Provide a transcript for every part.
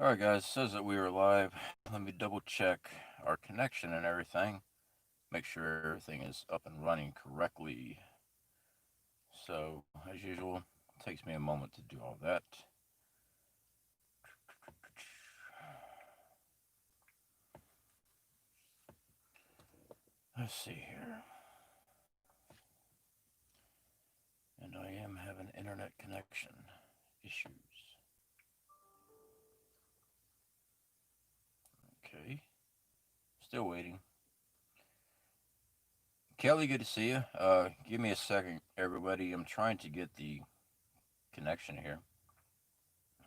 Alright guys, it says that we are live. Let me double check our connection and everything. Make sure everything is up and running correctly. So, as usual, it takes me a moment to do all that. Let's see here. And I am having internet connection issues. Okay. Still waiting. Kelly, good to see you. Give me a second, everybody. I'm trying to get the connection here.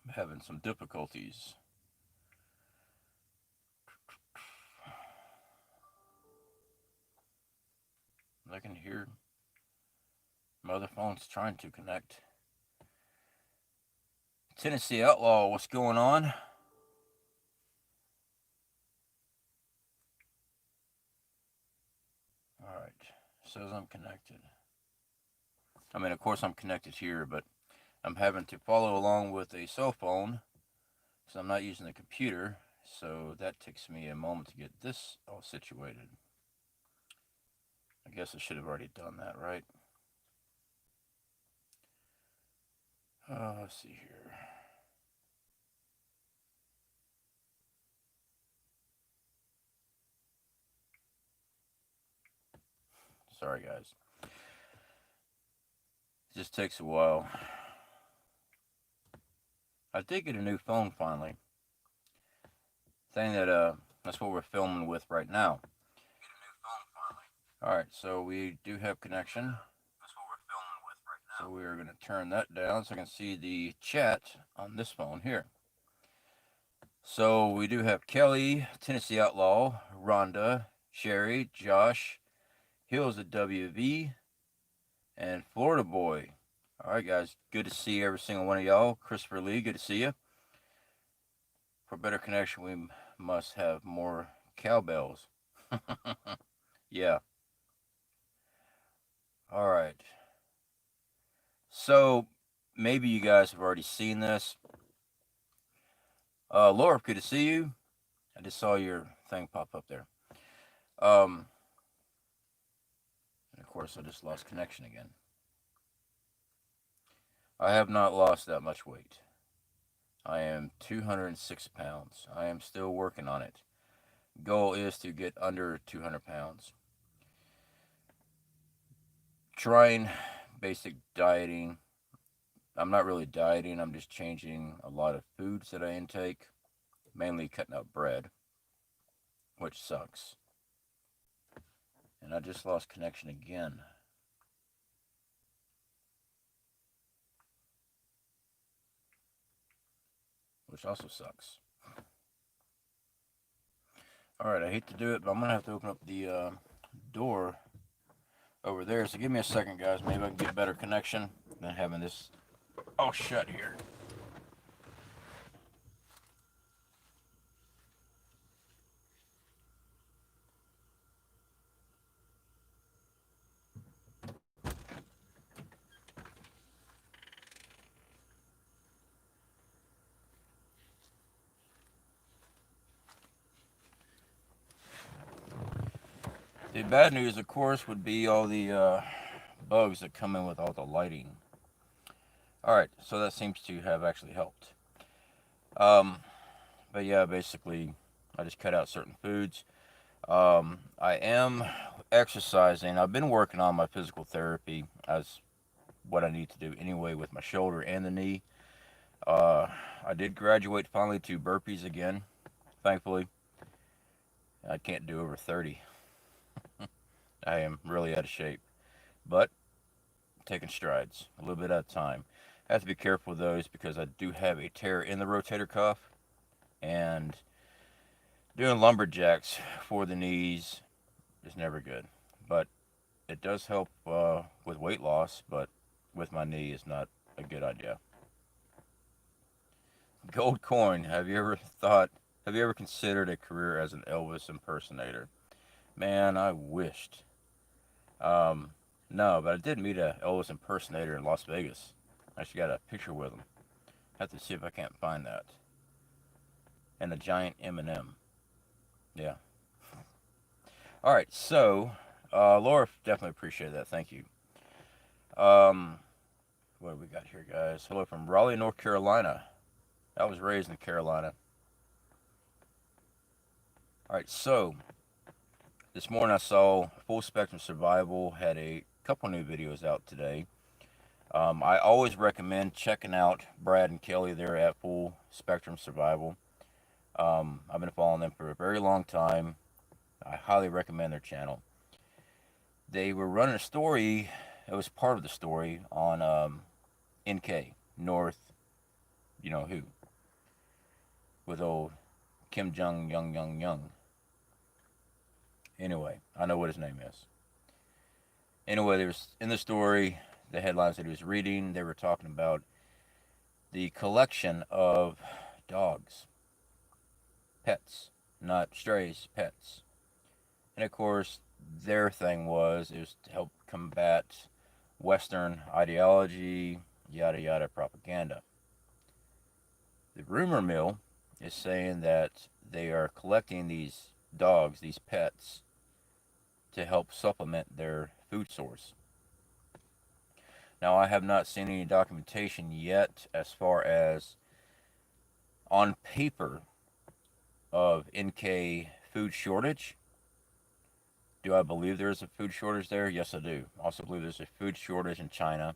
I'm having some difficulties. I can hear my other phone's trying to connect. Tennessee Outlaw, what's going on? Alright, says I'm connected. I mean, of course I'm connected here, but I'm having to follow along with a cell phone, so I'm not using the computer, so that takes me a moment to get this all situated. I guess I should have already done that, right? Let's see here. Sorry, guys. It just takes a while. I did get a new phone finally. Thing that that's what we're filming with right now. Alright, so we do have connection. That's what we're filming with right now. So we are going to turn that down so I can see the chat on this phone here. So we do have Kelly, Tennessee Outlaw, Rhonda, Sherry, Josh, Hills at WV, and Florida Boy. Alright guys, good to see every single one of y'all. Christopher Lee, good to see you. For better connection, we must have more cowbells. Yeah. Alright. So, maybe you guys have already seen this. Laura, good to see you. I just saw your thing pop up there. And of course, I just lost connection again. I have not lost that much weight. I am 206 pounds. I am still working on it. Goal is to get under 200 pounds. Trying basic dieting. I'm not really dieting, I'm just changing a lot of foods that I intake, mainly cutting out bread, which sucks. And I just lost connection again. Which also sucks. Alright, I hate to do it, but I'm going to have to open up the door over there. So give me a second, guys. Maybe I can get better connection than having this all shut here. The bad news, of course, would be all the bugs that come in with all the lighting. Alright, so that seems to have actually helped. But yeah, basically, I just cut out certain foods. I am exercising. I've been working on my physical therapy as what I need to do anyway with my shoulder and the knee. I did graduate finally to burpees again, thankfully. I can't do over 30. I am really out of shape. But taking strides, a little bit at a time. I have to be careful with those because I do have a tear in the rotator cuff. And doing lumberjacks for the knees is never good. But it does help with weight loss, but with my knee is not a good idea. Gold coin, have you ever considered a career as an Elvis impersonator? Man, I wished. No, but I did meet a Elvis impersonator in Las Vegas. I actually got a picture with him. I have to see if I can't find that. and a giant M&M. Yeah. All right. So, Laura, definitely appreciate that. Thank you. Um, what do we got here, guys? Hello from Raleigh, North Carolina. I was raised in Carolina. All right. So, this morning I saw Full Spectrum Survival had a couple new videos out today. I always recommend checking out Brad and Kelly there at Full Spectrum Survival. I've been following them for a very long time. I highly recommend their channel. They were running a story, it was part of the story on NK, North, you know who, with old Kim Jong Young. Anyway, I know what his name is. Anyway, there was in the story, the headlines that he was reading, they were talking about the collection of dogs, pets, not strays, pets. And of course, their thing was it was to help combat Western ideology, yada yada propaganda. The rumor mill is saying that they are collecting these dogs, these pets, to help supplement their food source. Now, I have not seen any documentation yet as far as on paper of NK food shortage. Do I believe there is a food shortage there? Yes, I do. I also believe there's a food shortage in China.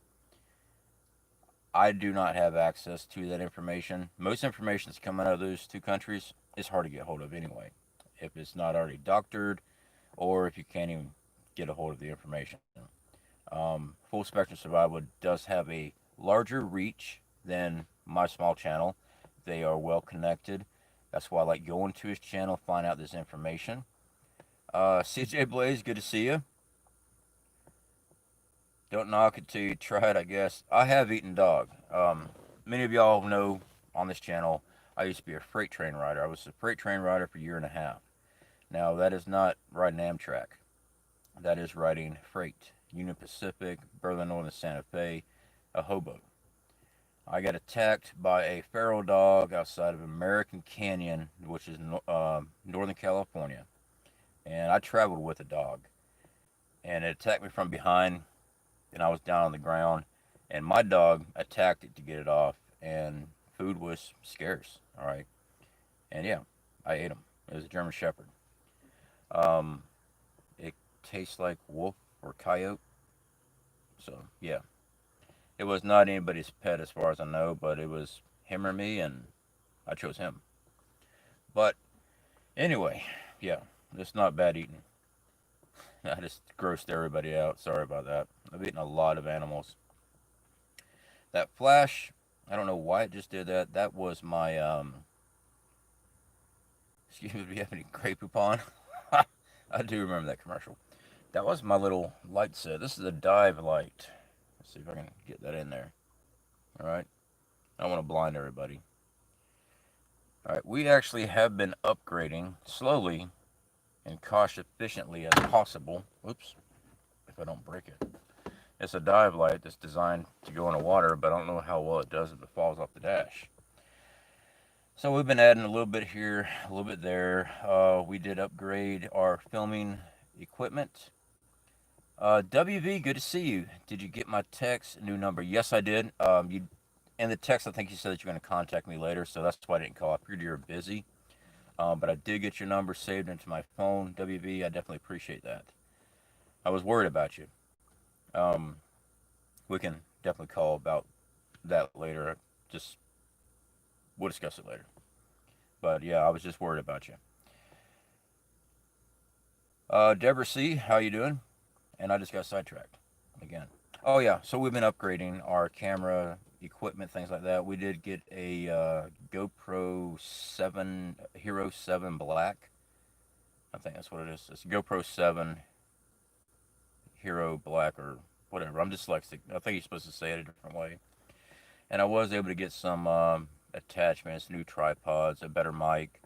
I do not have access to that information. Most information that's coming out of those two countries is hard to get hold of anyway. If it's not already doctored, or if you can't even get a hold of the information. Full Spectrum Survival does have a larger reach than my small channel. They are well connected. That's why I like going to his channel, find out this information. CJ Blaze, good to see you. Don't knock it till you try it, I guess. I have eaten dog. Many of y'all know on this channel, I used to be a freight train rider. I was a freight train rider for a year and a half. Now, that is not riding Amtrak. That is riding freight. Union Pacific, Berlin Northern Santa Fe, a hobo. I got attacked by a feral dog outside of American Canyon, which is Northern California. And I traveled with a dog. And it attacked me from behind, and I was down on the ground. And my dog attacked it to get it off. And food was scarce, all right? And yeah, I ate him. It was a German Shepherd. Um, it tastes like wolf or coyote. So yeah, it was not anybody's pet as far as I know, but it was him or me, and I chose him. But anyway, yeah, it's not bad eating. I just grossed everybody out. Sorry about that. I've eaten a lot of animals. That flash, I don't know why it just did that. That was my excuse me, do you have any Grey Poupon? I do remember that commercial. That was my little light set. This is a dive light. Let's see if I can get that in there. All right. I don't want to blind everybody. All right. We actually have been upgrading slowly and cost efficiently as possible. Oops. If I don't break it. It's a dive light that's designed to go in the water, but I don't know how well it does if it falls off the dash. So we've been adding a little bit here, a little bit there. We did upgrade our filming equipment. WV, good to see you. Did you get my text, new number? Yes, I did. In the text, I think you said that you're going to contact me later, so that's why I didn't call. I figured you were busy. But I did get your number saved into my phone. WV, I definitely appreciate that. I was worried about you. Um, we can definitely call about that later. Just we'll discuss it later. But yeah, I was just worried about you. Deborah C, how you doing? And I just got sidetracked again. Oh yeah, so we've been upgrading our camera equipment, things like that. We did get a GoPro 7 Hero 7 Black. I think that's what it is. It's GoPro 7 Hero Black or whatever. I'm dyslexic. I think you're supposed to say it a different way. And I was able to get some attachments, new tripods, a better mic,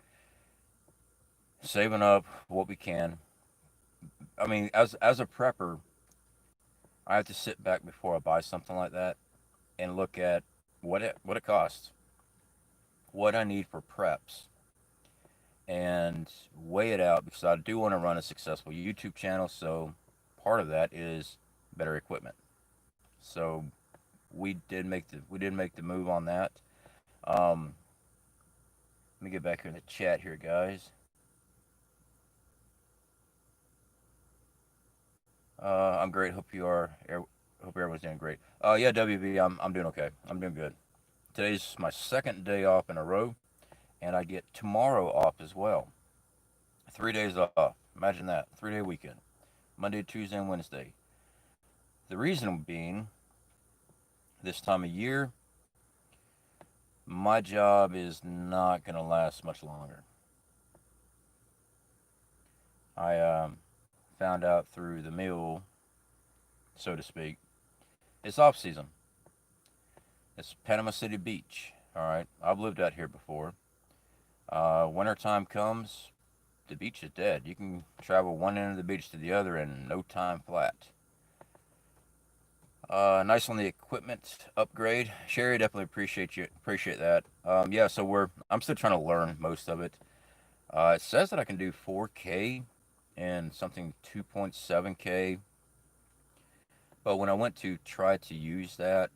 saving up what we can. I mean, as a prepper, I have to sit back before I buy something like that and look at what it costs, what I need for preps, and weigh it out because I do want to run a successful YouTube channel. So part of that is better equipment. So we did make the move on that. Um, Let me get back here in the chat here, guys. I'm great. Hope you are. Hope everyone's doing great. Yeah, WB, I'm doing okay. I'm doing good. Today's my second day off in a row, and I get tomorrow off as well. 3 days off. Imagine that. 3 day weekend. Monday, Tuesday, and Wednesday. The reason being, this time of year, my job is not going to last much longer. I found out through the mail, so to speak. It's off season. It's Panama City Beach. All right, I've lived out here before. Wintertime comes, the beach is dead. You can travel one end of the beach to the other in no time flat. Nice on the equipment upgrade, Sherry. Definitely appreciate that. Yeah, so I'm still trying to learn most of it. It says that I can do 4K and something 2.7K, but when I went to try to use that,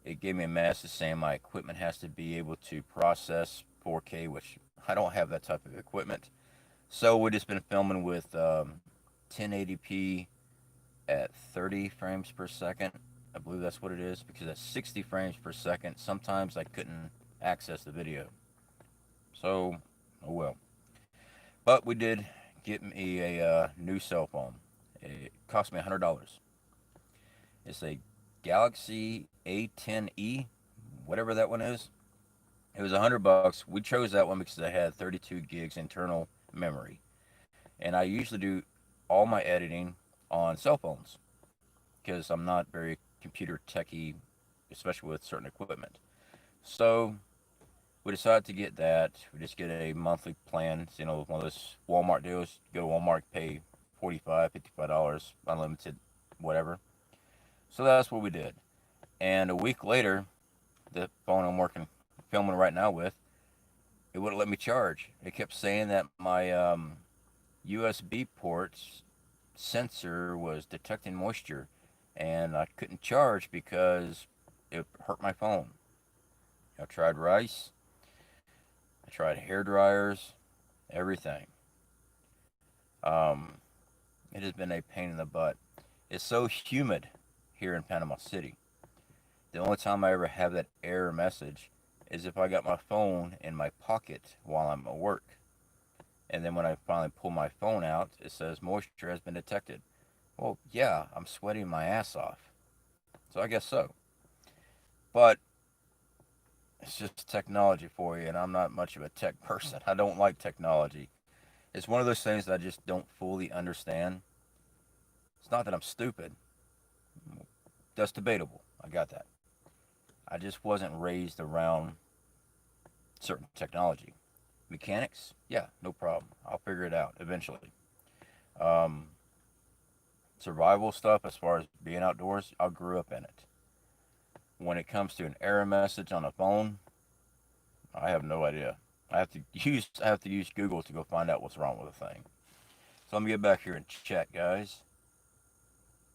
it gave me a message saying my equipment has to be able to process 4K, which I don't have that type of equipment. So we've just been filming with 1080p at 30 frames per second. I believe that's what it is because at 60 frames per second, sometimes I couldn't access the video. So, oh well. But we did get me a new cell phone. It cost me $100. It's a Galaxy A10e, whatever that one is. It was $100. We chose that one because it had 32 gigs internal memory, and I usually do all my editing on cell phones because I'm not very computer techy, especially with certain equipment. So we decided to get that. We just get a monthly plan. You know, one of those Walmart deals. Go to Walmart, pay $45, $55, unlimited, whatever. So that's what we did. And a week later, the phone I'm working, filming right now with, it wouldn't let me charge. It kept saying that my USB ports sensor was detecting moisture, and I couldn't charge because it hurt my phone. I tried rice, I tried hair dryers, everything. Um, it has been a pain in the butt. It's so humid here in Panama City. The only time I ever have that error message is if I got my phone in my pocket while I'm at work. And then when I finally pull my phone out, it says moisture has been detected. Well, yeah, I'm sweating my ass off. So I guess so. But it's just technology for you, and I'm not much of a tech person. I don't like technology. It's one of those things that I just don't fully understand. It's not that I'm stupid. That's debatable. I got that. I just wasn't raised around certain technology. Mechanics? Yeah, no problem. I'll figure it out eventually. Um, Survival stuff, as far as being outdoors, I grew up in it. When it comes to an error message on a phone, I have no idea. I have to use Google to go find out what's wrong with the thing. So let me get back here and chat, guys.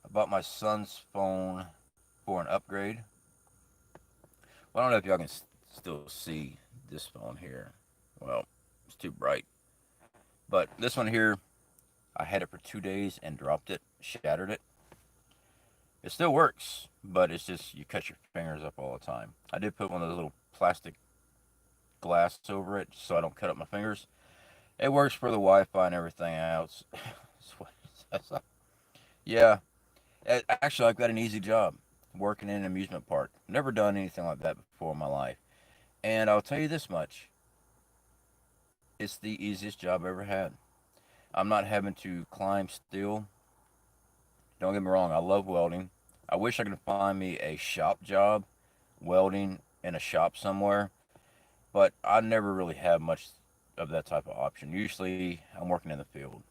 I bought my son's phone for an upgrade. Well, I don't know if y'all can still see this phone here. Well, it's too bright. But this one here, I had it for 2 days and dropped it, shattered it. It still works, but it's just you cut your fingers up all the time. I did put one of those little plastic glass over it so I don't cut up my fingers. It works for the Wi-Fi and everything else. Yeah, actually, I've got an easy job working in an amusement park. Never done anything like that before in my life. And I'll tell you this much, it's the easiest job I ever had. I'm not having to climb steel. Don't get me wrong, I love welding. I wish I could find me a shop job, welding in a shop somewhere, but I never really have much of that type of option. Usually, I'm working in the field.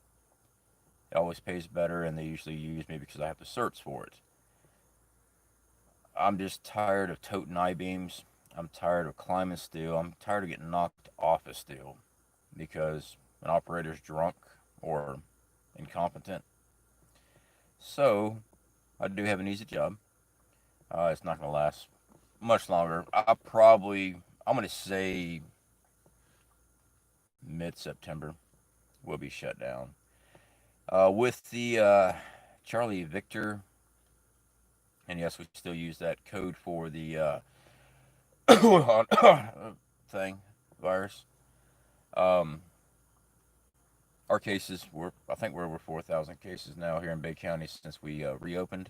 It always pays better, and they usually use me because I have the certs for it. I'm just tired of toting I beams. I'm tired of climbing steel. I'm tired of getting knocked off of steel. because an operator's drunk or incompetent. So I do have an easy job. It's not going to last much longer. I'm going to say mid September, will be shut down. With the Charlie Victor, and yes, we still use that code for the thing, virus. Um, our cases, I think we're over 4,000 cases now here in Bay County since we reopened.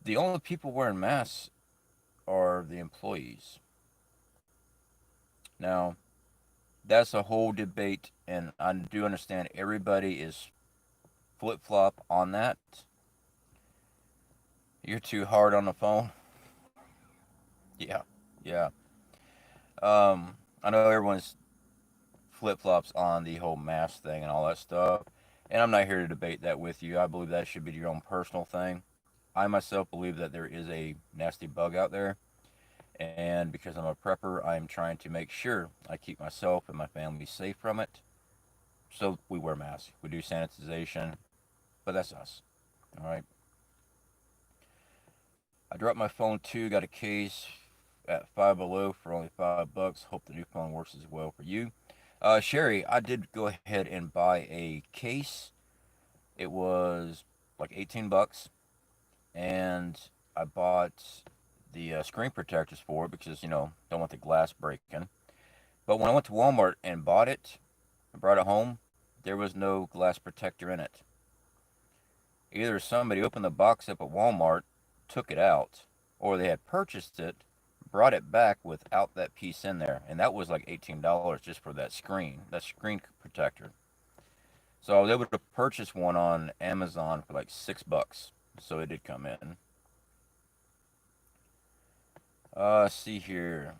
The only people wearing masks are the employees. Now, that's a whole debate, and I do understand everybody is flip flop on that. You're too hard on the phone. Yeah, yeah. I know everyone's flip flops on the whole mask thing and all that stuff, and I'm not here to debate that with you. I believe that should be your own personal thing. I myself believe that there is a nasty bug out there, and because I'm a prepper, I'm trying to make sure I keep myself and my family safe from it. So we wear masks, we do sanitization, but that's us. All right. I dropped my phone too. Got a case at Five Below for only $5. Hope the new phone works as well for you. Sherry, I did go ahead and buy a case. It was like 18 bucks, and I bought the screen protectors for it because don't want the glass breaking. But when I went to Walmart and bought it, and brought it home, there was no glass protector in it. Either somebody opened the box up at Walmart, took it out, or they had purchased it, brought it back without that piece in there, and that was like $18 just for that screen protector. So I was able to purchase one on Amazon for like $6, so it did come in. See here,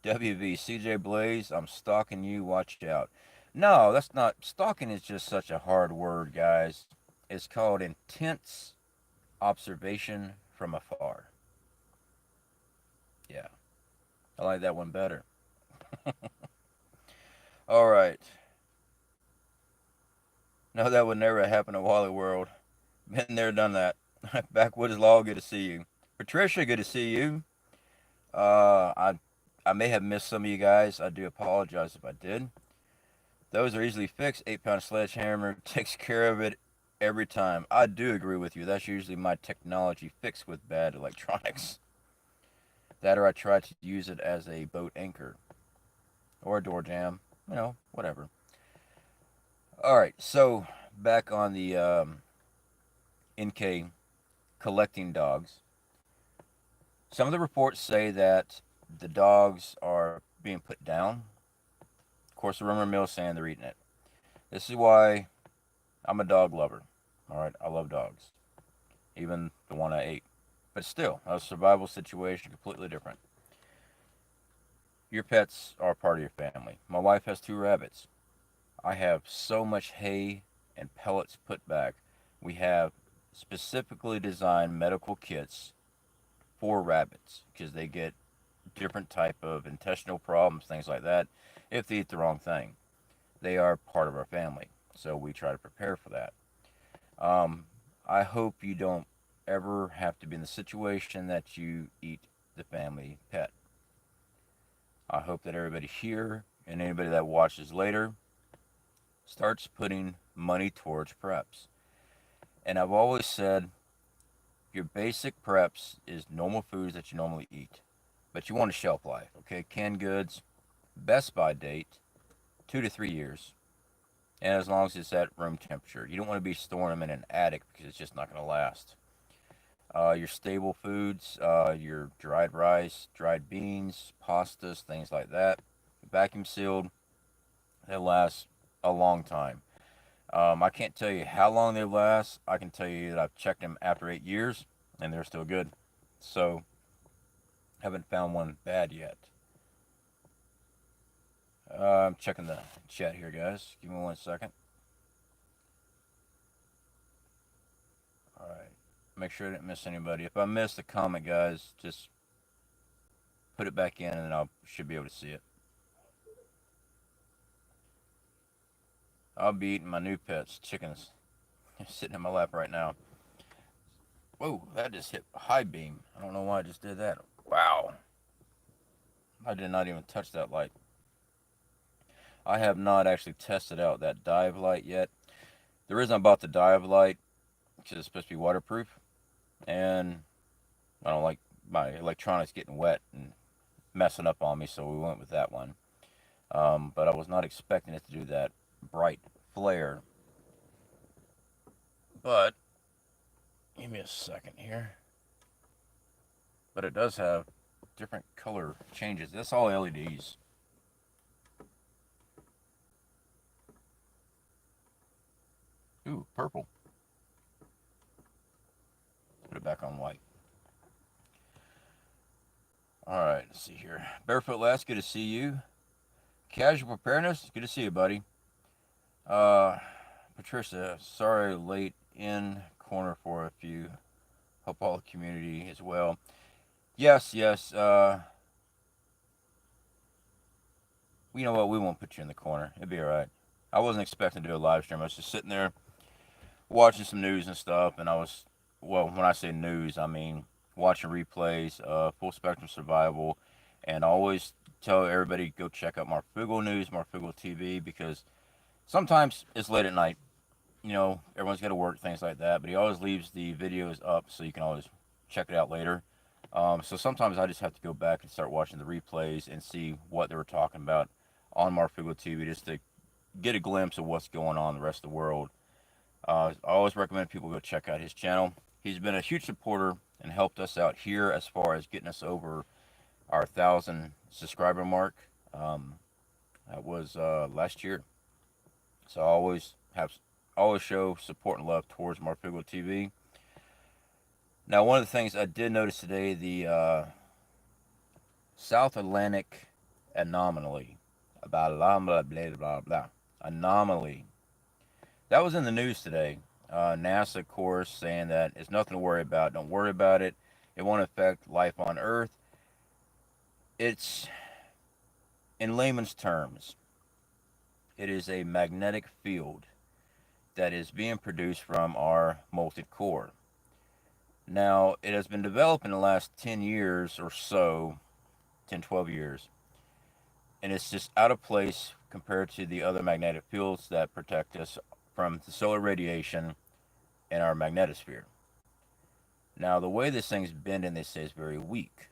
WV CJ Blaze, I'm stalking you. Watch out. No, that's not stalking. Is just such a hard word, guys. It's called intense observation from afar. Yeah, I like that one better. All right. No, that would never happen in Wally World. Been there, done that. Backwoods Law, good to see you. Patricia, good to see you. Uh, I I may have missed some of you guys. I do apologize if I did. Those are easily fixed. 8 pound sledgehammer takes care of it every time. I do agree with you. That's usually my technology fixed with bad electronics. That or I try to use it as a boat anchor or a door jam. Whatever. All right, so back on the NK collecting dogs. Some of the reports say that the dogs are being put down. Of course, the rumor mill saying they're eating it. This is why I'm a dog lover. All right, I love dogs, even the one I ate. But still, a survival situation completely different. Your pets are part of your family. My wife has 2 rabbits. I have so much hay and pellets put back. We have specifically designed medical kits for rabbits because they get different type of intestinal problems, things like that, if they eat the wrong thing. They are part of our family, so we try to prepare for that. Um, I hope you don't ever have to be in the situation that you eat the family pet. I hope that everybody here and anybody that watches later starts putting money towards preps. And I've always said your basic preps is normal foods that you normally eat, but you want a shelf life, okay? Canned goods, best by date, 2 to 3 years, and as long as it's at room temperature. You don't want to be storing them in an attic because it's just not going to last. Your stable foods, your dried rice, dried beans, pastas, things like that, vacuum sealed, they last a long time. I can't tell you how long they last. I can tell you that I've checked them after 8 years and they're still good. So, haven't found one bad yet. I'm checking the chat here, guys. Give me 1 second. All right. Make sure I didn't miss anybody. If I missed a comment, guys, just put it back in and I should be able to see it. I'll be eating my new pets, chickens, sitting in my lap right now. Whoa, that just hit high beam. I don't know why I just did that. Wow. I did not even touch that light. I have not actually tested out that dive light yet. The reason I bought the dive light is because it's supposed to be waterproof, and I don't like my electronics getting wet and messing up on me, so we went with that one. But I was not expecting it to do that bright flare. But give me a second here. But it does have different color changes. That's all LEDs. Ooh, purple. Put it back on white. Alright, let's see here. Barefoot Lass, good to see you. Casual Preparedness, good to see you, buddy. Patricia, sorry late in corner for a few. Hope all the community as well. Yes, yes. You know what? We won't put you in the corner. It'll be alright. I wasn't expecting to do a live stream. I was just sitting there watching some news and stuff, and well, when I say news, I mean watching replays, Full Spectrum Survival, and I always tell everybody go check out Marfugo News, Marfugo TV, because sometimes it's late at night. You know, everyone's got to work, things like that, but he always leaves the videos up so you can always check it out later. So sometimes I just have to go back and start watching the replays and see what they were talking about on Marfugo TV just to get a glimpse of what's going on in the rest of the world. I always recommend people go check out his channel. He's been a huge supporter and helped us out here as far as getting us over our 1,000 subscriber mark. That was last year. So I always show support and love towards Marfugo TV. Now, one of the things I did notice today, the South Atlantic Anomaly, about blah blah blah blah blah anomaly. That was in the news today. NASA, of course, saying that it's nothing to worry about. Don't worry about it. It won't affect life on Earth. It's, in layman's terms, it is a magnetic field that is being produced from our molten core. Now, it has been developed in the last 10 years or so, 10, 12 years, and it's just out of place compared to the other magnetic fields that protect us from the solar radiation in our magnetosphere. Now, the way this thing's bending, they say, is very weak.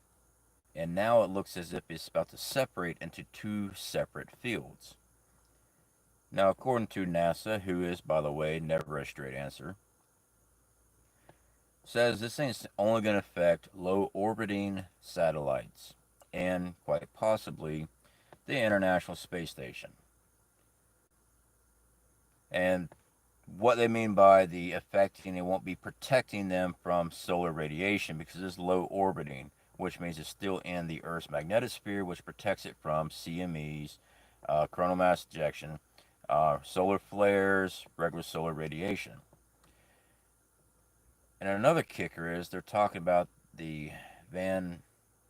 And now it looks as if it's about to separate into two separate fields. Now, according to NASA, who is, by the way, never a straight answer, says this thing's only going to affect low orbiting satellites and quite possibly the International Space Station. And what they mean by the affecting, it won't be protecting them from solar radiation because it's low orbiting, which means it's still in the Earth's magnetosphere, which protects it from CMEs, coronal mass ejection, solar flares, regular solar radiation. And another kicker is they're talking about the Van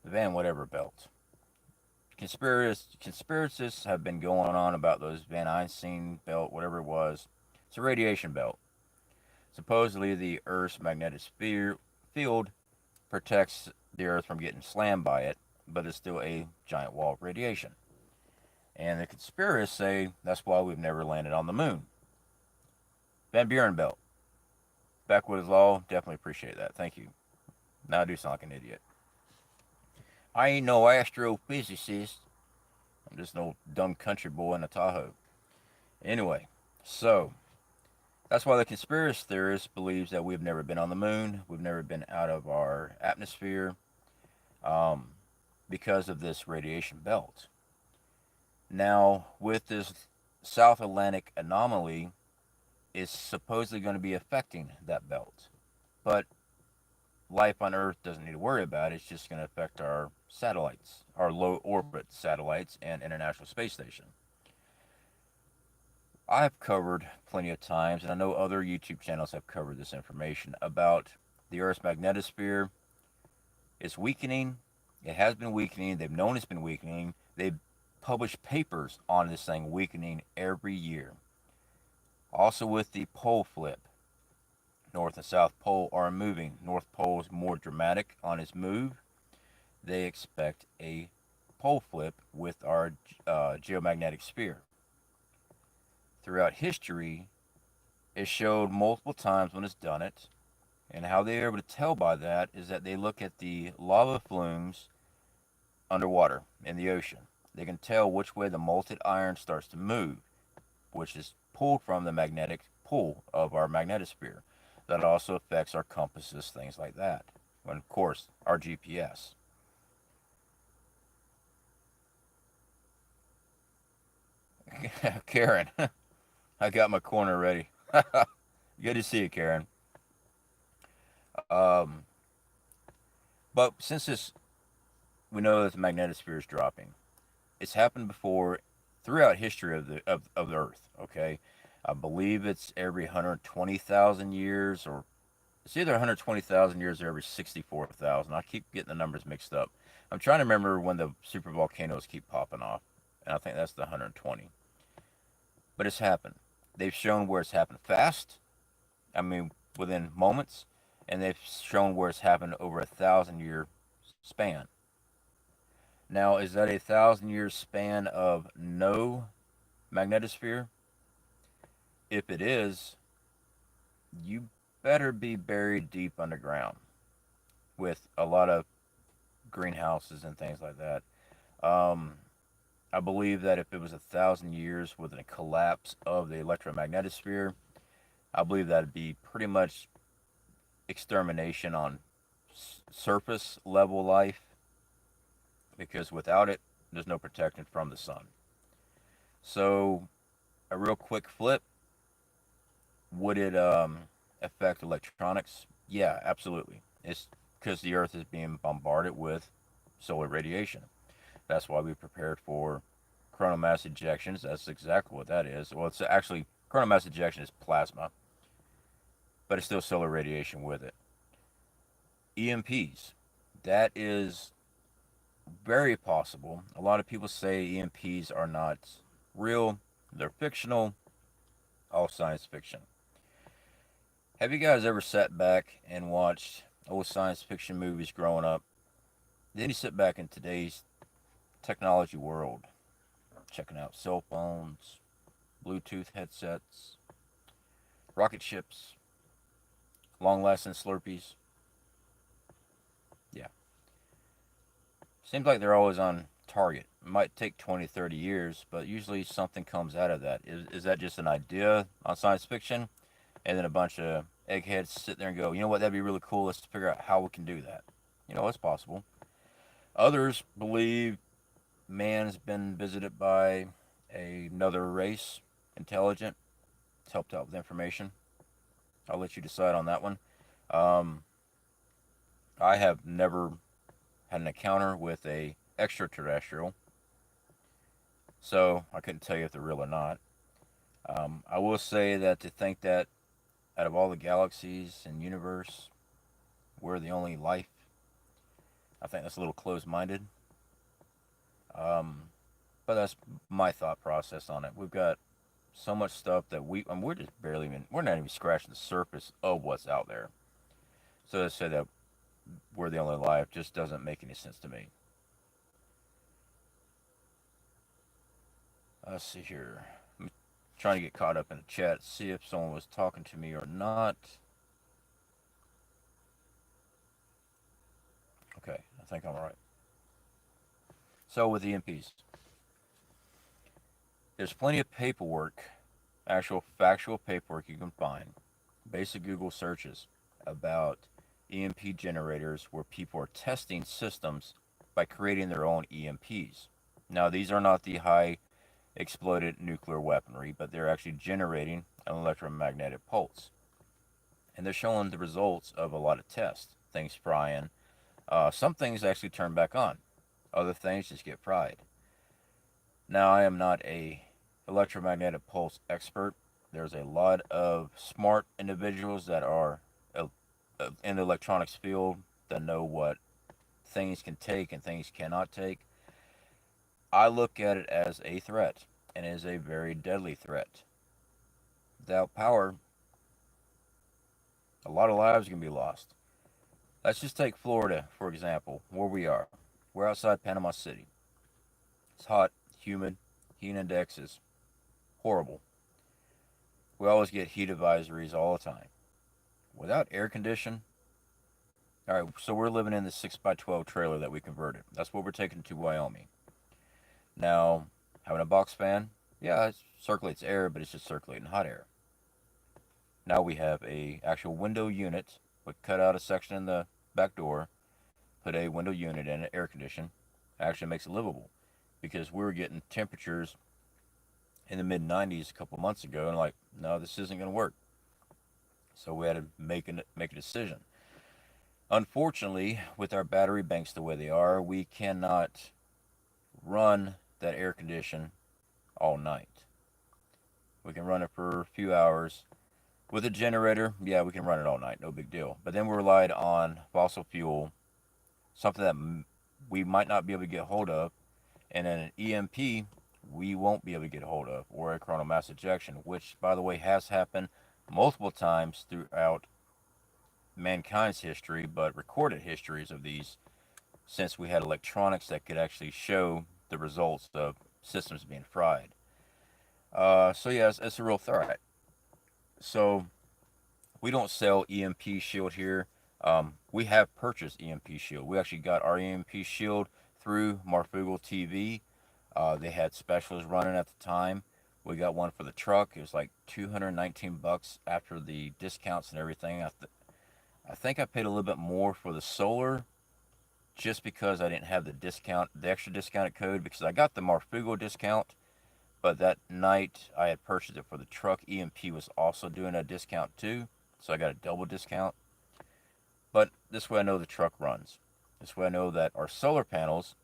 whatever belt. Conspiracists have been going on about those Van Einstein belt, whatever it was. It's a radiation belt. Supposedly, the Earth's magnetic field protects the Earth from getting slammed by it, but it's still a giant wall of radiation. And the conspiracists say that's why we've never landed on the moon. Van Buren belt. Backwood is law. Definitely appreciate that. Thank you. Now I do sound like an idiot. I ain't no astrophysicist. I'm just no dumb country boy in a Tahoe. Anyway, so that's why the conspiracy theorist believes that we've never been on the moon. We've never been out of our atmosphere because of this radiation belt. Now, with this South Atlantic anomaly, it's supposedly going to be affecting that belt. But life on Earth doesn't need to worry about it. It's just going to affect our satellites, our low orbit satellites and International Space Station. I've covered plenty of times, and I know other YouTube channels have covered this information about the Earth's magnetosphere. It's weakening. It has been weakening. They've known it's been weakening. They've published papers on this thing weakening every year. Also with the pole flip, North and South Pole are moving. North Pole is more dramatic on its move. They expect a pole flip with our geomagnetic sphere. Throughout history, it showed multiple times when it's done it, and how they are able to tell by that is that they look at the lava flumes underwater in the ocean. They can tell which way the molten iron starts to move, which is pulled from the magnetic pull of our magnetosphere. That also affects our compasses, things like that. And of course, our GPS. Karen, I got my corner ready. Good to see you, Karen. Um, but since this, we know that the magnetosphere is dropping. It's happened before throughout history of the Earth. Okay, I believe it's every 120,000 years, or it's either 120,000 years or every 64,000. I keep getting the numbers mixed up. I'm trying to remember when the super volcanoes keep popping off, and I think that's the 120. But it's happened. They've shown where it's happened fast. I mean, within moments, and they've shown where it's happened over 1,000 year span. Now, is that 1,000 year span of no magnetosphere? If it is, you better be buried deep underground with a lot of greenhouses and things like that. Um, I believe that if it was 1,000 years with a collapse of the electromagnetosphere, I believe that'd be pretty much extermination on surface level life, because without it, there's no protection from the sun. So, a real quick flip, would it affect electronics? Yeah, absolutely. It's because the Earth is being bombarded with solar radiation. That's why we prepared for coronal mass ejections. That's exactly what that is. Well, it's actually coronal mass ejection is plasma, but it's still solar radiation with it. EMPs. That is very possible. A lot of people say EMPs are not real, they're fictional, all science fiction. Have you guys ever sat back and watched old science fiction movies growing up? Then you sit back in today's technology world, checking out cell phones, Bluetooth headsets, rocket ships, long lasting Slurpees. Yeah. Seems like they're always on target. It might take 20, 30 years, but usually something comes out of that. Is that just an idea on science fiction? And then a bunch of eggheads sit there and go, you know what, that'd be really cool. Let's figure out how we can do that. You know, it's possible. Others believe man's been visited by another race, intelligent, it's helped out with information. I'll let you decide on that one. Um, I have never had an encounter with a extraterrestrial, so I couldn't tell you if they're real or not. I will say that to think that out of all the galaxies and universe, we're the only life, I think that's a little closed-minded. Um, but that's my thought process on it. We've got so much stuff that we're just barely even, we're not even scratching the surface of what's out there. So to say that we're the only life just doesn't make any sense to me. Let's see here. I'm trying to get caught up in the chat, see if someone was talking to me or not. Okay, I think I'm all right. So with EMPs, there's plenty of paperwork, actual factual paperwork you can find, basic Google searches about EMP generators where people are testing systems by creating their own EMPs. Now, these are not the high exploded nuclear weaponry, but they're actually generating an electromagnetic pulse. And they're showing the results of a lot of tests. Things frying. Some things actually turn back on. Other things just get fried. Now, I am not a electromagnetic pulse expert. There's a lot of smart individuals that are in the electronics field that know what things can take and things cannot take. I look at it as a threat, and it is a very deadly threat. Without power, a lot of lives can be lost. Let's just take Florida, for example, where we are. We're outside Panama City. It's hot, humid, heat index is horrible. We always get heat advisories all the time. Without air condition, all right, so we're living in the 6x12 trailer that we converted. That's what we're taking to Wyoming. Now, having a box fan, yeah, it circulates air, but it's just circulating hot air. Now we have a actual window unit. We cut out a section in the back door, put a window unit in it, air condition. Actually makes it livable because we were getting temperatures in the mid 90s a couple months ago, and like, no, this isn't going to work. So we had to make a decision. Unfortunately, with our battery banks the way they are, we cannot run that air condition all night. We can run it for a few hours. With a generator, yeah, we can run it all night, no big deal. But then we relied on fossil fuel, something that we might not be able to get hold of, and then an EMP we won't be able to get hold of, or a coronal mass ejection, which, by the way, has happened multiple times throughout mankind's history, but recorded histories of these since we had electronics that could actually show the results of systems being fried. So yeah, it's a real threat. So we don't sell EMP Shield here. We have purchased EMP Shield. We actually got our EMP Shield through Marfugal TV. They had specials running at the time. We got one for the truck. It was like $219 after the discounts and everything. I think I paid a little bit more for the solar just because I didn't have the discount, the extra discounted code, because I got the Marfugo discount, but that night I had purchased it for the truck. EMP was also doing a discount too, so I got a double discount. But this way I know the truck runs. This way I know that our solar panels,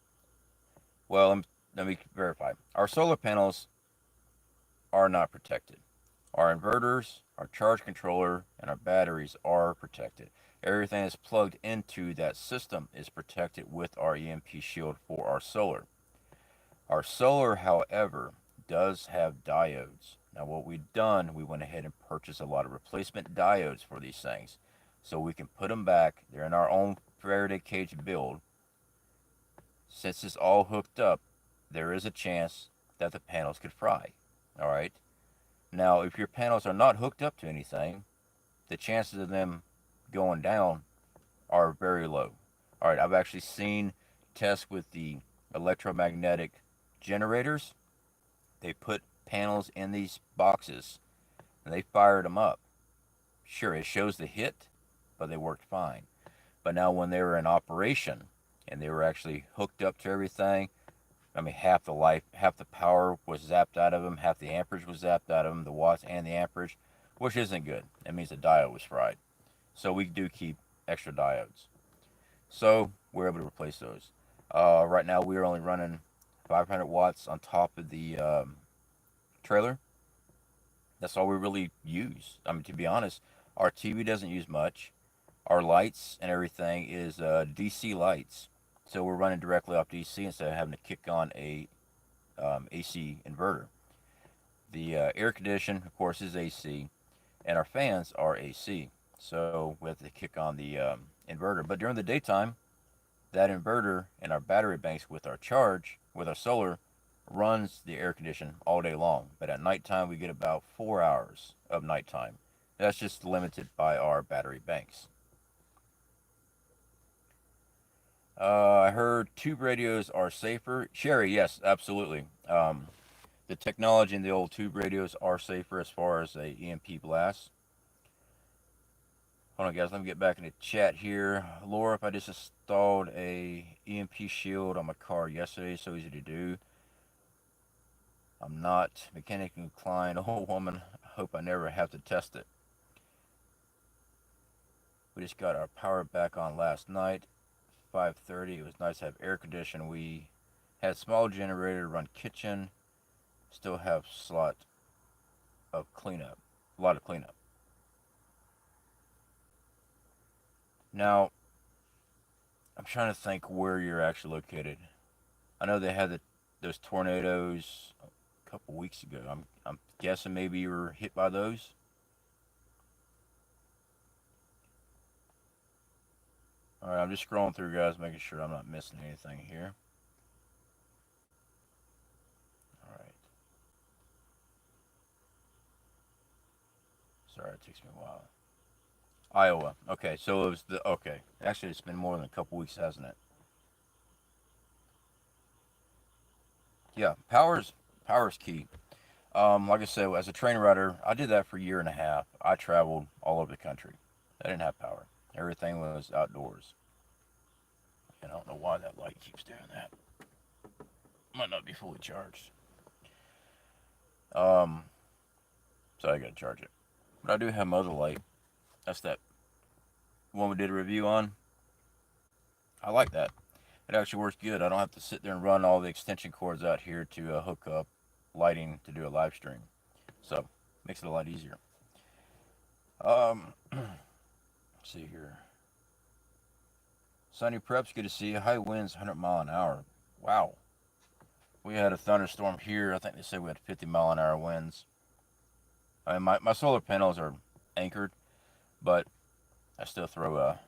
well, let me verify. Our solar panels are not protected. Our inverters, our charge controller, and our batteries are protected. Everything that's plugged into that system is protected with our EMP Shield for our solar. Our solar, however, does have diodes. Now, what we've done, we went ahead and purchased a lot of replacement diodes for these things so we can put them back. They're in our own Faraday cage build. Since it's all hooked up, there is a chance that the panels could fry. All right. Now, if your panels are not hooked up to anything, the chances of them going down are very low. All right, I've actually seen tests with the electromagnetic generators. They put panels in these boxes and they fired them up. Sure, it shows the hit, but they worked fine. But now, when they were in operation and they were actually hooked up to everything, I mean, half the power was zapped out of them, half the amperage was zapped out of them, the watts and the amperage, which isn't good. That means the diode was fried. So we do keep extra diodes. So we're able to replace those. Right now, we are only running 500 watts on top of the trailer. That's all we really use. I mean, to be honest, our TV doesn't use much. Our lights and everything is DC lights. So we're running directly off DC instead of having to kick on a AC inverter. The air condition, of course, is AC, and our fans are AC. So we have to kick on the inverter. But during the daytime, that inverter and our battery banks with our charge, with our solar, runs the air condition all day long. But at nighttime, we get about 4 hours of nighttime. That's just limited by our battery banks. I heard tube radios are safer. Sherry, yes, absolutely. The technology in the old tube radios are safer as far as a EMP blast. Hold on, guys. Let me get back in the chat here. Laura, if I just installed a EMP shield on my car yesterday, so easy to do. I'm not mechanically inclined. Oh, woman, I hope I never have to test it. We just got our power back on last night, 5:30. It was nice to have air conditioning. We had small generator to run kitchen. Still have slot of cleanup, a lot of cleanup. Now, I'm trying to think where you're actually located. I know they had those tornadoes a couple weeks ago. I'm guessing maybe you were hit by those. All right, I'm just scrolling through, guys, making sure I'm not missing anything here. All right. Sorry, it takes me a while. Iowa. Okay, so it was the okay. Actually, it's been more than a couple weeks, hasn't it? Yeah, power's key. Like I said, as a train rider, I did that for a year and a half. I traveled all over the country. I didn't have power. Everything was outdoors. And I don't know why that light keeps doing that. Might not be fully charged. Um, so I gotta charge it. But I do have my other light. That's that one we did a review on. I like that. It actually works good. I don't have to sit there and run all the extension cords out here to hook up lighting to do a live stream. So makes it a lot easier. Let's see here. Sunny Preps, good to see you. High winds, 100 mile an hour. Wow. We had a thunderstorm here. I think they said we had 50 mile an hour winds. I mean, my solar panels are anchored, but I still throw I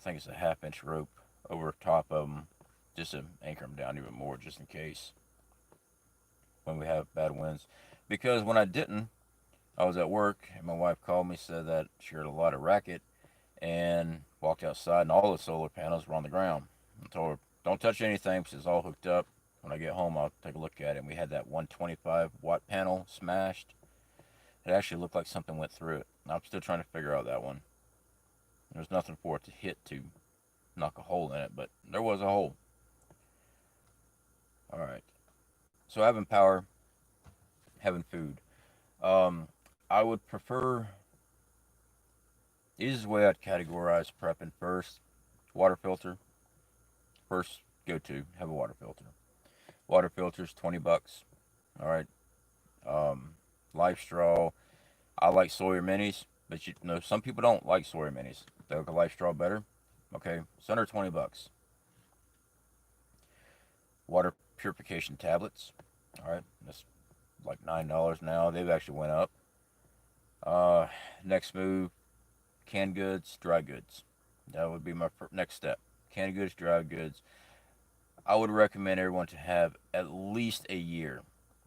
think it's a half-inch rope over top of them just to anchor them down even more, just in case when we have bad winds. Because when I didn't, I was at work and my wife called me, said that she heard a lot of racket, and walked outside and all the solar panels were on the ground. I told her, don't touch anything because it's all hooked up. When I get home, I'll take a look at it. And we had that 125-watt panel smashed. It actually looked like something went through it. I'm still trying to figure out that one. There's nothing for it to hit to knock a hole in it, but there was a hole. All right. So having power, having food. Um, I would prefer. Easiest way I'd categorize prepping first. Water filter. First go to have a water filter. Water filter's $20. All right. Um, Life straw. I like Sawyer minis, but you know some people don't like Sawyer minis. They like a life straw better. Okay, it's under $20. Water purification tablets. All right, that's like $9 now. They've actually went up. Uh, Next move, canned goods, dry goods. That would be my next step. Canned goods, dry goods. I would recommend everyone to have at least a year.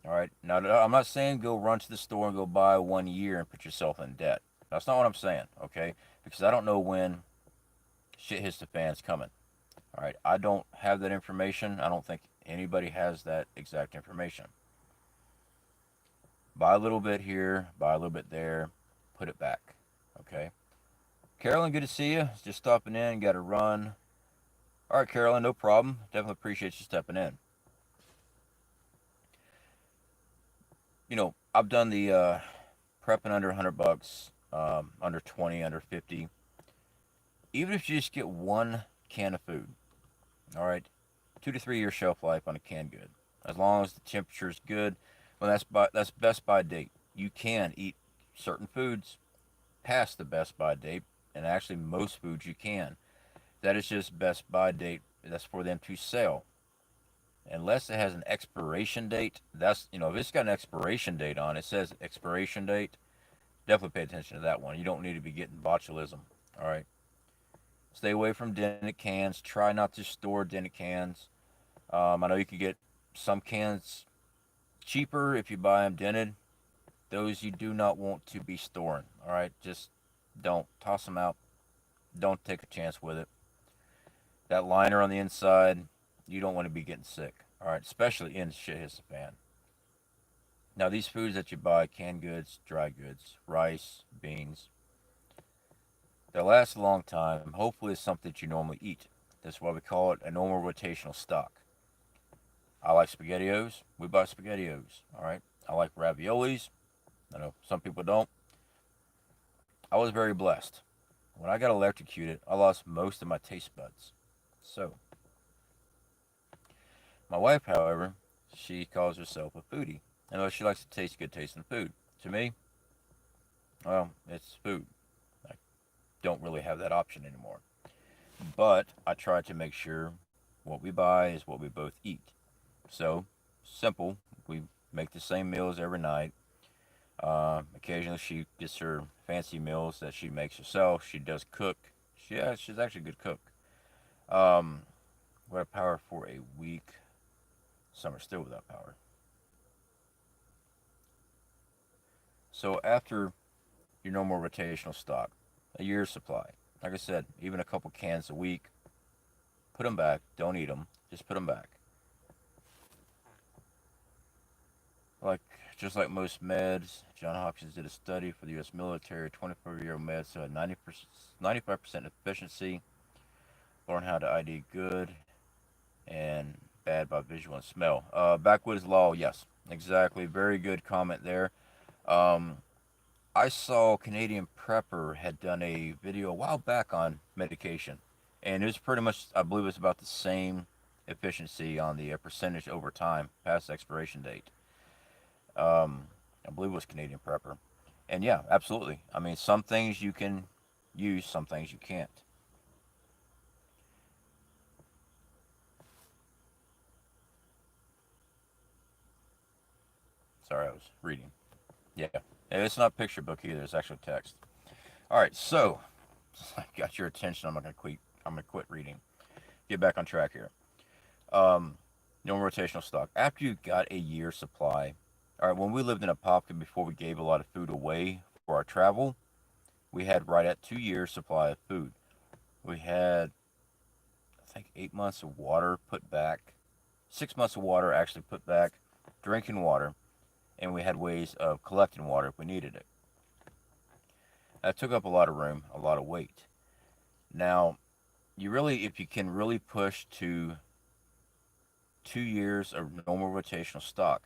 All right. Now, I'm not saying go run to the store and go buy 1 year and put yourself in debt. That's not what I'm saying. Okay. Because I don't know when shit hits the fans coming. All right. I don't have that information. I don't think anybody has that exact information. Buy a little bit here, buy a little bit there, put it back. Okay. Carolyn, good to see you. Just stopping in. Got to run. All right, Carolyn, no problem. Definitely appreciate you stepping in. I've done the prepping under $100, under 20, under 50. Even if you just get one can of food, all right, 2 to 3 year shelf life on a canned good, as long as the temperature is good. Well, that's best by date. You can eat certain foods past the best by date, and actually most foods you can. That is just best by date. That's for them to sell. Unless it has an expiration date, if it's got an expiration date on it, says expiration date, definitely pay attention to that one. You don't need to be getting botulism. All right. Stay away from dented cans. Try not to store dented cans. I know you can get some cans cheaper if you buy them dented. Those you do not want to be storing. All right. Just don't toss them out. Don't take a chance with it. That liner on the inside, you don't want to be getting sick. All right. Especially in shit hits the fan. Now, these foods that you buy, canned goods, dry goods, rice, beans, they last a long time. Hopefully, it's something that you normally eat. That's why we call it a normal rotational stock. I like SpaghettiOs. We buy SpaghettiOs. All right. I like raviolis. I know some people don't. I was very blessed. When I got electrocuted, I lost most of my taste buds. So, my wife, however, she calls herself a foodie. I know she likes to taste good tasting food. To me, well, it's food. I don't really have that option anymore. But I try to make sure what we buy is what we both eat. So, simple. We make the same meals every night. Occasionally, she gets her fancy meals that she makes herself. She does cook. Yeah, she's actually a good cook. Um, without power for a week. Summer still without power. So after your normal rotational stock, a year's supply. Like I said, even a couple cans a week. Put them back. Don't eat them. Just put them back. Like just like most meds, John Hopkins did a study for the U.S. military. 24-year-old meds had 95% efficiency. Learn how to ID good and bad by visual and smell. Backwoods law, yes, exactly. Very good comment there. Um, I saw Canadian Prepper had done a video a while back on medication, and it was pretty much, I believe, it's about the same efficiency on the percentage over time past expiration date. I believe it was Canadian Prepper, and yeah, absolutely. I mean, some things you can use, some things you can't. Sorry, I was reading. Yeah, and it's not picture book either. It's actual text. All right, so I got your attention. I'm not gonna quit. I'm gonna quit reading. Get back on track here. Um, no rotational stock. After you got a year supply, all right. When we lived in Apopka before we gave a lot of food away for our travel, we had right at 2 years supply of food. We had I think 8 months of water put back, 6 months of water actually put back, drinking water, and we had ways of collecting water if we needed it. That took up a lot of room, a lot of weight. Now, you really, if you can really push to 2 years of normal rotational stock,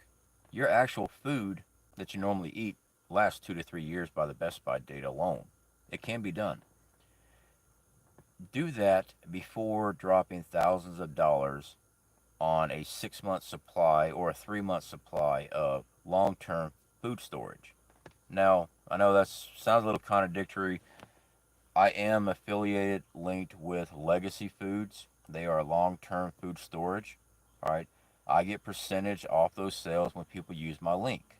your actual food that you normally eat lasts 2 to 3 years by the Best Buy data alone. It can be done. Do that before dropping thousands of dollars on a 6 month supply or a 3 month supply of long term food storage. Now, I know that sounds a little contradictory. I am affiliated, linked with Legacy Foods. They are long term food storage. All right. I get percentage off those sales when people use my link.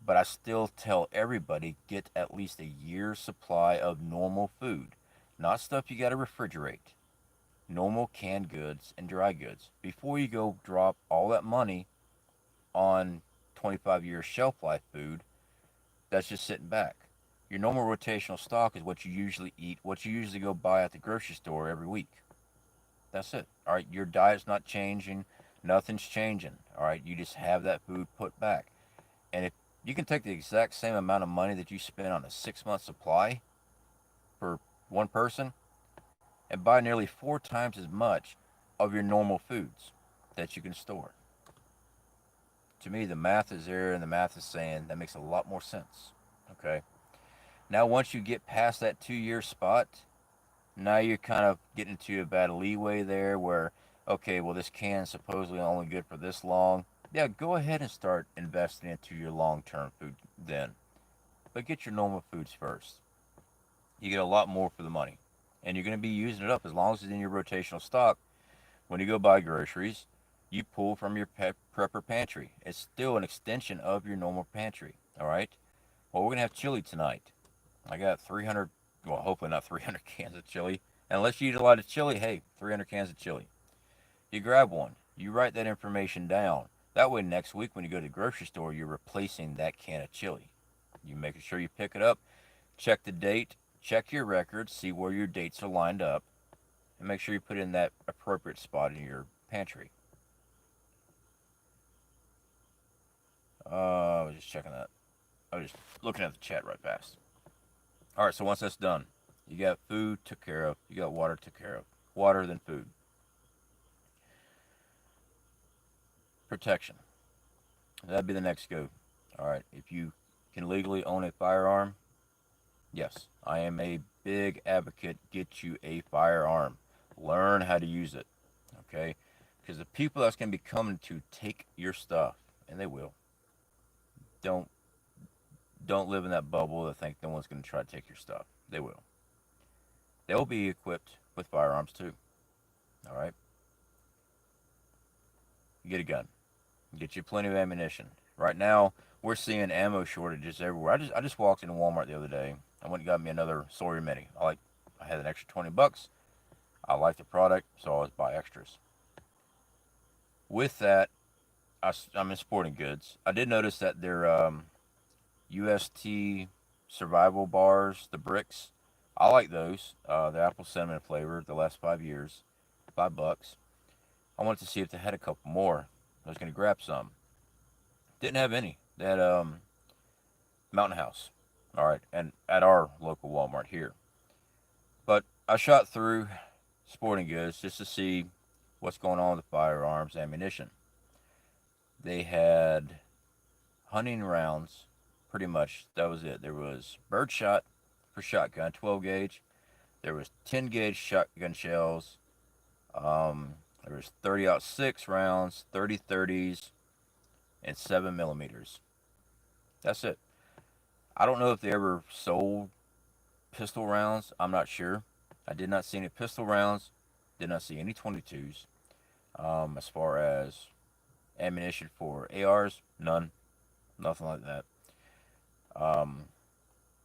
But I still tell everybody get at least a year's supply of normal food, not stuff you got to refrigerate. Normal canned goods and dry goods before you go drop all that money on 25-year shelf life food that's just sitting back. Your normal rotational stock is what you usually eat, what you usually go buy at the grocery store every week. That's it. All right, your diet's not changing, nothing's changing. All right, you just have that food put back. And if you can take the exact same amount of money that you spend on a 6 month supply for one person and buy nearly 4 times as much of your normal foods that you can store. To me, the math is there and the math is saying that makes a lot more sense. Okay. Now, once you get past that 2 year spot, now you're kind of getting into a bad leeway there where, okay, well, this can is supposedly only good for this long. Yeah, go ahead and start investing into your long term food then. But get your normal foods first. You get a lot more for the money. And you're going to be using it up as long as it's in your rotational stock. When you go buy groceries, you pull from your prepper pantry. It's still an extension of your normal pantry. All right? Well, we're going to have chili tonight. I got 300, well, hopefully not 300 cans of chili. And unless you eat a lot of chili, hey, 300 cans of chili. You grab one. You write that information down. That way, next week when you go to the grocery store, you're replacing that can of chili. You make sure you pick it up, check the date, check your records, see where your dates are lined up, and make sure you put it in that appropriate spot in your pantry. I was just checking that. I was just looking at the chat right past. All right, so once that's done, you got food took care of, you got water took care of. Water, then food. Protection. That'd be the next go. All right, if you can legally own a firearm, yes, I am a big advocate. Get you a firearm. Learn how to use it. Okay? Because the people that's going to be coming to take your stuff, and they will, don't don't live in that bubble that think no one's going to try to take your stuff. They will. They'll be equipped with firearms too. All right? You get a gun. Get you plenty of ammunition. Right now, we're seeing ammo shortages everywhere. I just walked into Walmart the other day. I went and got me another Sawyer Mini. I had an extra 20 bucks. I like the product, so I always buy extras. With that, I'm in sporting goods. I did notice that their UST survival bars, the bricks, I like those. The apple cinnamon flavor, the last 5 years, $5. I wanted to see if they had a couple more. I was going to grab some. Didn't have any. They had Mountain House. All right, and at our local Walmart here. But I shot through sporting goods just to see what's going on with the firearms, ammunition. They had hunting rounds, pretty much. That was it. There was birdshot for shotgun, 12 gauge. There was 10 gauge shotgun shells. There was 30-06 rounds, 30-30s, and 7 millimeters. That's it. I don't know if they ever sold pistol rounds. I'm not sure. I did not see any pistol rounds. Did not see any 22s. As far as ammunition for ARs, none. Nothing like that. Um,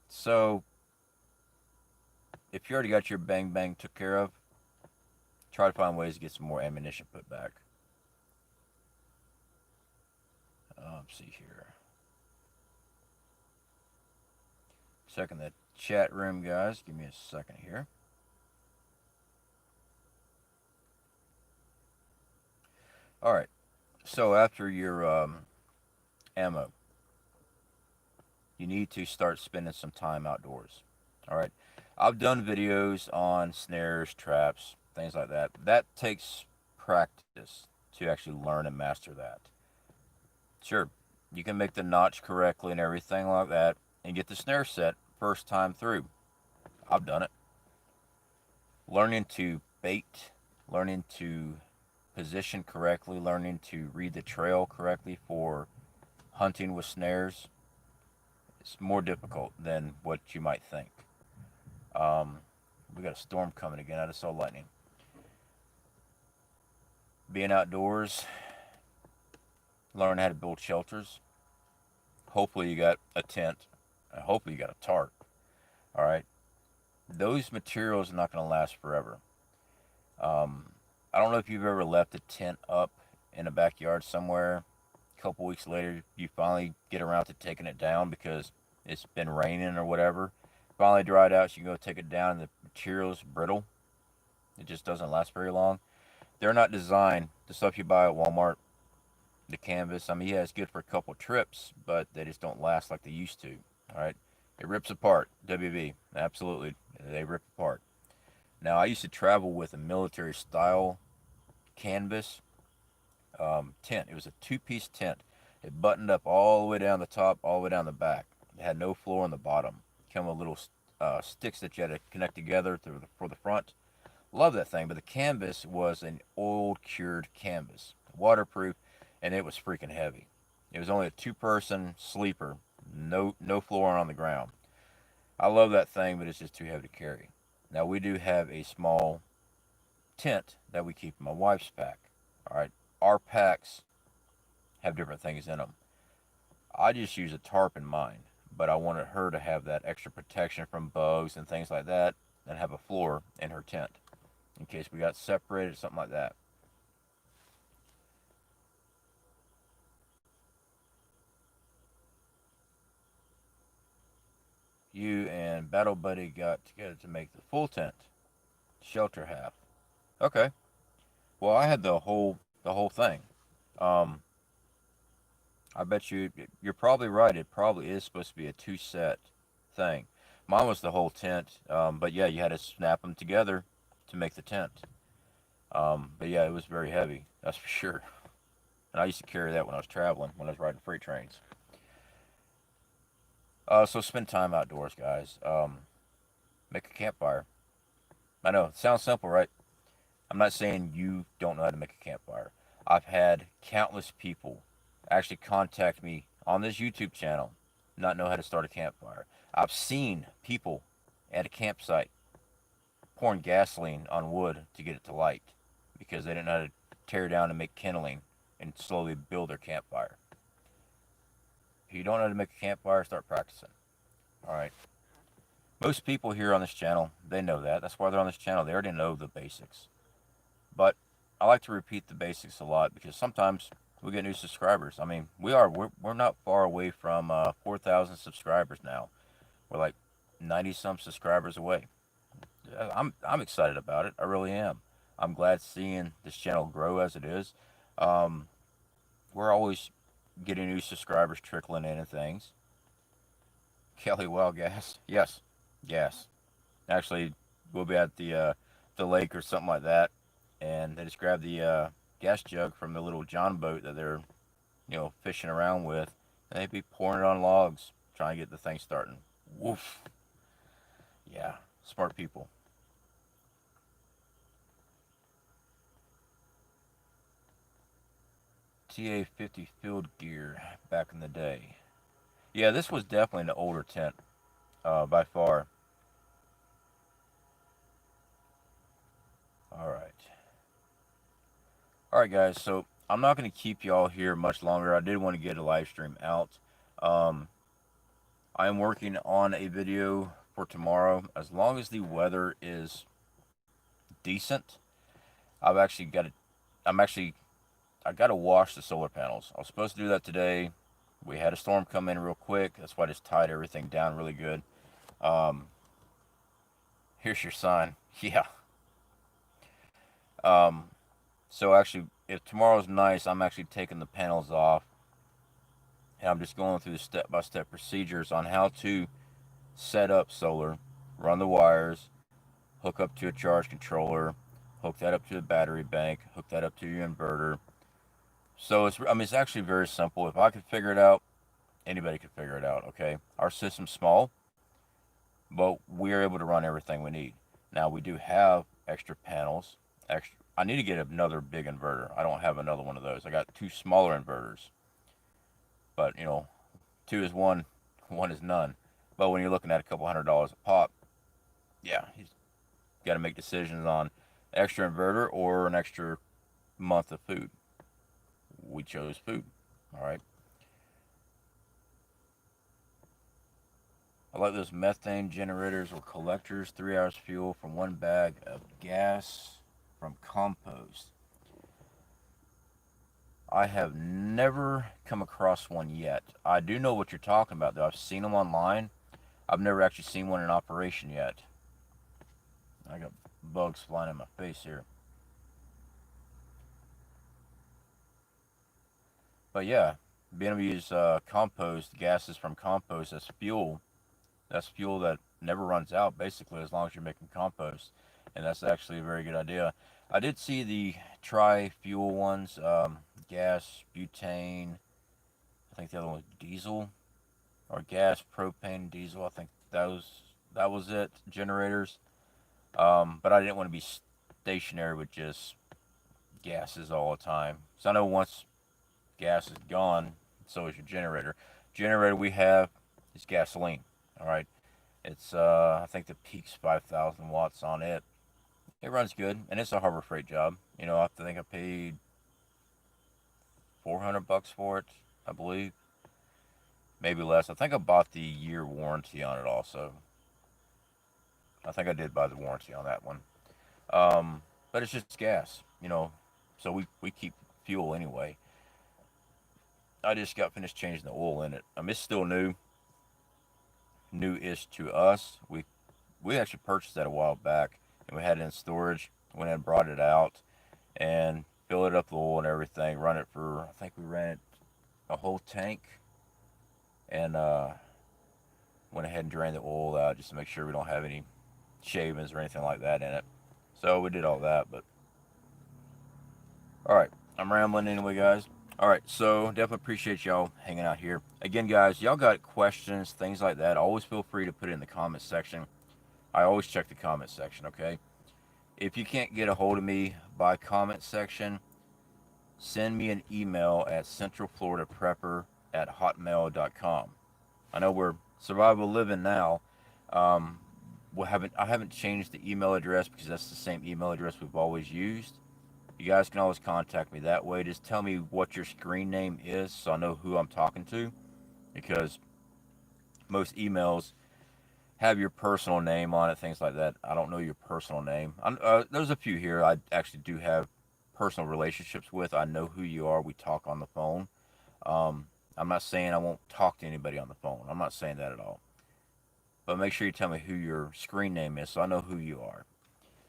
so, if you already got your bang bang took care of, try to find ways to get some more ammunition put back. Let's see here. Checking the chat room, guys. Give me a second here. All right. So after your ammo, you need to start spending some time outdoors. All right. I've done videos on snares, traps, things like that. That takes practice to actually learn and master that. Sure, you can make the notch correctly and everything like that and get the snare set first time through. I've done it. Learning to bait, learning to position correctly, learning to read the trail correctly for hunting with snares, it's more difficult than what you might think. Um, we got a storm coming again. I just saw lightning. Being outdoors, learn how to build shelters. Hopefully, you got a tent. Hopefully, you got a tarp. All right. Those materials are not going to last forever. Um, I don't know if you've ever left a tent up in a backyard somewhere. A couple weeks later, you finally get around to taking it down because it's been raining or whatever. Finally dried out, so you can go take it down, and the material is brittle. It just doesn't last very long. They're not designed, the stuff you buy at Walmart, the canvas. I mean, yeah, it's good for a couple trips, but they just don't last like they used to. All right. It rips apart. WV. Absolutely. They rip apart. Now, I used to travel with a military style canvas tent. It was a two-piece tent. It buttoned up all the way down the top, all the way down the back. It had no floor on the bottom. Came with little sticks that you had to connect together for the front. Love that thing, but the canvas was an old cured canvas, waterproof, and it was freaking heavy. It was only a two-person sleeper, no floor on the ground. I love that thing, but it's just too heavy to carry. Now we do have a small tent that we keep in my wife's pack. All right, our packs have different things in them. I just use a tarp in mine, but I wanted her to have that extra protection from bugs and things like that, and have a floor in her tent in case we got separated or something like that. You and Battle Buddy got together to make the full tent, shelter half. Okay. Well, I had the whole thing. Um, I bet you're probably right. It probably is supposed to be a two set thing. Mine was the whole tent, but yeah, you had to snap them together to make the tent. But yeah, it was very heavy. That's for sure. And I used to carry that when I was traveling, when I was riding freight trains. So spend time outdoors, guys. Make a campfire. I know it sounds simple, right? I'm not saying you don't know how to make a campfire. I've had countless people actually contact me on this YouTube channel not know how to start a campfire. I've seen people at a campsite pouring gasoline on wood to get it to light because they didn't know how to tear down and make kindling and slowly build their campfire. If you don't know how to make a campfire, start practicing. All right. Most people here on this channel, they know that. That's why they're on this channel. They already know the basics. But I like to repeat the basics a lot because sometimes we get new subscribers. I mean, we're not far away from 4,000 subscribers now. We're like 90 some subscribers away. I'm excited about it. I really am. I'm glad seeing this channel grow as it is. Um, we're always getting new subscribers trickling in and things. Kelly, well, gas. Yes, gas. Actually, we'll be at the lake or something like that, and they just grab the gas jug from the little John boat that they're fishing around with, and they'd be pouring it on logs, trying to get the thing starting. Woof. Yeah, smart people. TA-50 field gear back in the day. Yeah, this was definitely an older tent, by far. All right. All right, guys. So I'm not going to keep y'all here much longer. I did want to get a live stream out. Um, I am working on a video for tomorrow. As long as the weather is decent, I've actually got to. I'm actually. I got to wash the solar panels. I was supposed to do that today. We had a storm come in real quick. That's why I just tied everything down really good. Um, here's your sign. Yeah. Um, so actually, if tomorrow's nice, I'm actually taking the panels off, and I'm just going through the step-by-step procedures on how to set up solar, run the wires, hook up to a charge controller, hook that up to the battery bank, hook that up to your inverter. So it's actually very simple. If I could figure it out, anybody could figure it out. Okay, our system's small, but we are able to run everything we need. Now we do have extra panels. Extra. I need to get another big inverter. I don't have another one of those. I got two smaller inverters, but two is one, one is none. But when you're looking at a couple $100 a pop, yeah, he's got to make decisions on extra inverter or an extra month of food. We chose food. All right. I like those methane generators or collectors. 3 hours fuel from one bag of gas from compost. I have never come across one yet. I do know what you're talking about, though. I've seen them online. I've never actually seen one in operation yet. I got bugs flying in my face here. But yeah, being able to use compost, gases from compost as fuel, that's fuel that never runs out, basically, as long as you're making compost. And that's actually a very good idea. I did see the tri-fuel ones, gas, butane. I think the other one was diesel, or gas, propane, diesel. I think that was it. Generators. But I didn't want to be stationary with just gases all the time. So I know once gas is gone, so is your generator. Generator we have is gasoline. All right. It's I think the peak's 5,000 watts on it. It runs good, and it's a Harbor Freight job. I think I paid $400 for it, I believe, maybe less. I think I bought the year warranty on it also. I think I did buy the warranty on that one. But it's just gas. So we keep fuel anyway. I just got finished changing the oil in it. It's still new-ish to us. We actually purchased that a while back, and we had it in storage. Went and brought it out and filled it up with oil and everything. Run it for, I think we ran it a whole tank, and went ahead and drained the oil out just to make sure we don't have any shavings or anything like that in it. So we did all that, but all right, I'm rambling anyway, guys. All right, so definitely appreciate y'all hanging out here. Again, guys, y'all got questions, things like that, always feel free to put it in the comment section. I always check the comment section, okay? If you can't get a hold of me by comment section, send me an email at centralfloridaprepper@hotmail.com. I know we're survival living now. Um, I haven't changed the email address because that's the same email address we've always used. You guys can always contact me that way. Just tell me what your screen name is so I know who I'm talking to, because most emails have your personal name on it, things like that. I don't know your personal name. There's a few here I actually do have personal relationships with. I know who you are. We talk on the phone. Um, I'm not saying I won't talk to anybody on the phone. I'm not saying that at all. But make sure you tell me who your screen name is so I know who you are.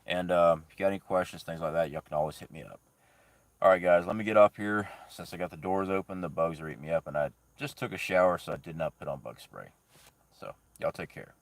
And if you got any questions, things like that, y'all can always hit me up. All right, guys, let me get up here. Since I got the doors open, the bugs are eating me up, and I just took a shower, so I did not put on bug spray. So, y'all take care.